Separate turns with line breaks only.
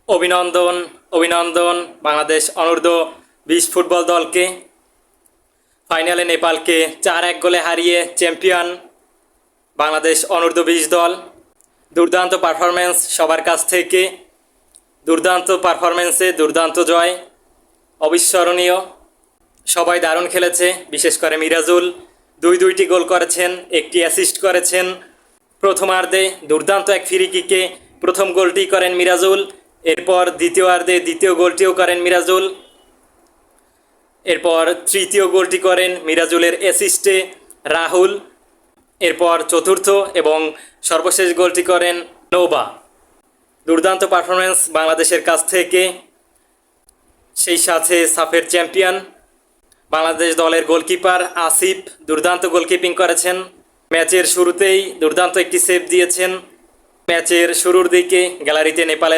অভিনন্দন অভিনন্দন বাংলাদেশ অনূর্ধ্ব-20 ফুটবল দলকে। ফাইনালে নেপালকে 4-1 গোলে হারিয়ে চ্যাম্পিয়ন বাংলাদেশ অনূর্ধ্ব-20 দল। দুর্দান্ত পারফরমেন্স সবার কাছ থেকে, দুর্দান্ত পারফরমেন্সে দুর্দান্ত জয়, অবিস্মরণীয়। সবাই দারুণ খেলেছে, বিশেষ করে মিরাজুল দুইটি গোল করেছেন, একটি অ্যাসিস্ট করেছেন। প্রথমার্ধে দুর্দান্ত এক ফ্রি কিকে প্রথম গোলটি করেন মিরাজুল, এরপর দ্বিতীয়ার্ধে দ্বিতীয় গোলটিও করেন মিরাজুল, এরপর তৃতীয় গোলটি করেন মিরাজুলের অ্যাসিস্টে রাহুল, এরপর চতুর্থ এবং সর্বশেষ গোলটি করেন নোভা। দুর্দান্ত পারফরমেন্স বাংলাদেশের কাছ থেকে। সেই সাথে সাফের চ্যাম্পিয়ন বাংলাদেশ দলের গোলকিপার আসিফ দুর্দান্ত গোলকিপিং করেছেন। ম্যাচের শুরুতেই দুর্দান্ত একটি সেভ দিয়েছেন। ম্যাচের শুরুর দিকে গ্যালারিতে নেপালের